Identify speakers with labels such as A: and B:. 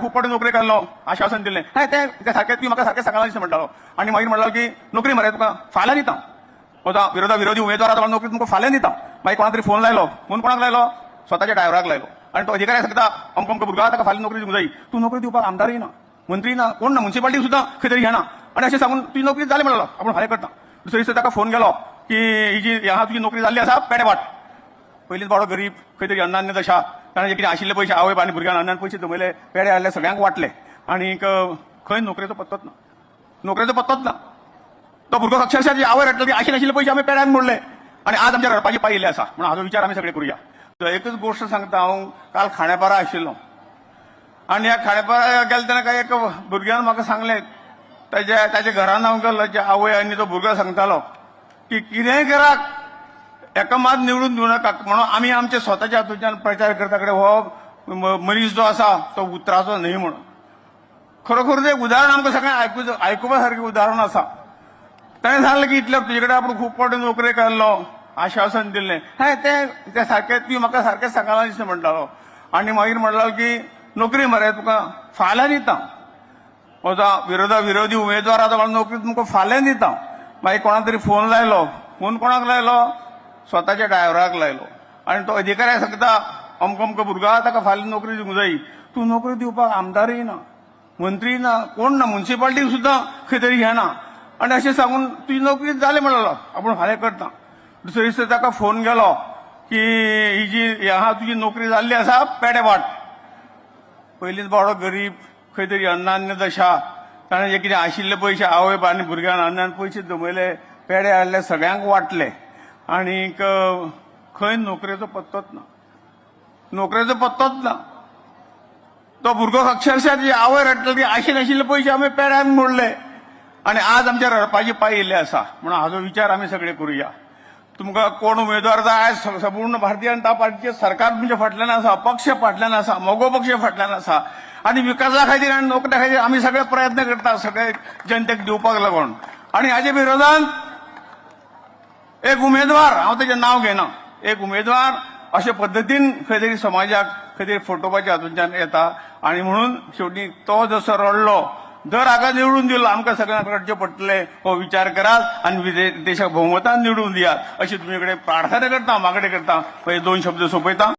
A: खूप कडेन नोकरी केल्लो आश्वासन दिलें ते सारकें ती म्हाका सारकें सांगला दिसता म्हणटालो आनी मागीर म्हणलो की नोकरी मरे तुका फाल्यां दिता वता विरोधी उमेदवार आतां नोकरी तुमकां फाल्यां दिता मागीर कोणा तरी फोन लायलो फोन कोणाक लायलो स्वताच्या ड्रायव्हराक लायलो आनी तो अधिकारी सांगता अमको भुरगो ताका फाल्यां नोकरी दिवंक जाय तूं नोकरी दिवपाक आमदारय ना मंत्री ना कोण ना म्युनिसिपालिटी सुद्दां खंय तरी घेना आनी अशें सांगून तुजी नोकरी जाली म्हणलो आपूण फाल्यां करता दुसरे दिसा ताका फोन गेलो की ही जी ह्या तुजी नोकरी जाल्ली आसा पेडेवाट पयलींच बाबडो गरीब खंय तरी अन्नान्य दशा ताणें कितें आशिल्ले पयशे आवय आनी भुरग्यांक अन्नान पयशे जमयले पेडे हाडले सगळ्यांक वाटले आनीक खंय नोकरेचो पत्तोच ना नोकरेचो पत्तोच ना तो भुरगो अक्षरशः जी आवय रडटली आशिल्ले पयशे आमी पेड्यान मोडले आनी आज आमच्या रडपाची पाळी येयल्ली आसा म्हणून हाजो विचार आमी सगळे करुया एकच गोश्ट सांगता हांव काल खांडेपारा आशिल्लो आनी ह्या खांडेपारा गेले तेन्ना काय एक भुरग्यान म्हाका सांगलें ताच्या घरान हांव गेल्लो ताच्या आवय आनी तो भुरगो सांगतालो की कितेंय कराक एका मात निवडून दिवं नाका म्हणून आमी आमचे स्वताच्या हातूंतल्यान प्रचार करता कडेन हो मनीस जो आसा तो उतराचो न्हय म्हणून खरोखर तें उदाहरण आमकां सगळ्यांक आयकुपा सारकें उदाहरण आसा ताणें सांगलें की इतले तुजे कडेन आपूण खूब कडेन नोकरी केल्लो आश्वासन दिलें ते सारकें ती म्हाका सारकें सांगला दिसता म्हणटालो आनी मागीर म्हणलो की नोकरी मरे तुका फाल्यां दिता विरोधी उमेदवार आतां नोकरी तुमकां फाल्यां दिता मागीर कोणा तरी फोन लायलो फोन कोणाक लायलो स्वताच्या ड्रायव्हराक लायलो आनी तो अधिकारी सांगता अमको भुरगो आहा ताका फाल्यां नोकरी दिवंक जाय तूं नोकरी दिवपाक आमदारय ना मंत्री ना कोण ना म्युनिसिपालिटी सुद्दां खंय तरी घेना आनी अशें सांगून तुजी नोकरी जाली म्हणलो आपूण फाल्यां करता दुसरे दिसा ताका फोन गेलो की ही जी ह्या तुजी नोकरी जाल्ली आसा पेडेवाट पयलींच बाबडो गरीब खंय तरी अन्नान्य दशा ताणें जे कितें आशिल्ले पयशे आवय आनी भुरग्यांक अन्नान पयशे जमयले पेडे हाडले सगळ्यांक वाटले आनीक खंय नोकरेचो पत्तोच ना नोकरेचो पत्तोच ना तो भुरगो अक्षरशः जी आवय रडटली आशिल्ले पयशे आमी पेड्यान मोडले आनी आज आमच्या रडपाची पाळी येयल्ली आसा म्हणून हाजो विचार आमी सगळे करुया तुमकां कोण उमेदवार जाय संपूर्ण भारतीय जनता पार्टीचे सरकार तुमच्या फाटल्यान आसा पक्ष फाटल्यान आसा मोगो पक्ष फाटल्यान आसा आनी विकासा खातीर आनी नोकऱ्या खातीर आमी सगळे प्रयत्न करता सगळे जनतेक दिवपाक लागून आनी हाजे विरोधान एक उमेदवार हांव तेजें नांव घेना एक उमेदवार अशे पद्दतीन खंय तरी समाजाक खंय तरी फटोवपाच्या हातूंतल्यान येता आनी म्हणून शेवटी तो जसो रडलो दर हाका निवडून दिलो आमकां सगळ्यांक रडचें पडटलें हो विचार करात आनी देशाक भोवमतान निवडून दियात अशी तुमचे कडेन प्रार्थना करता मागणी करता पळय 2 शब्द सोंपयता.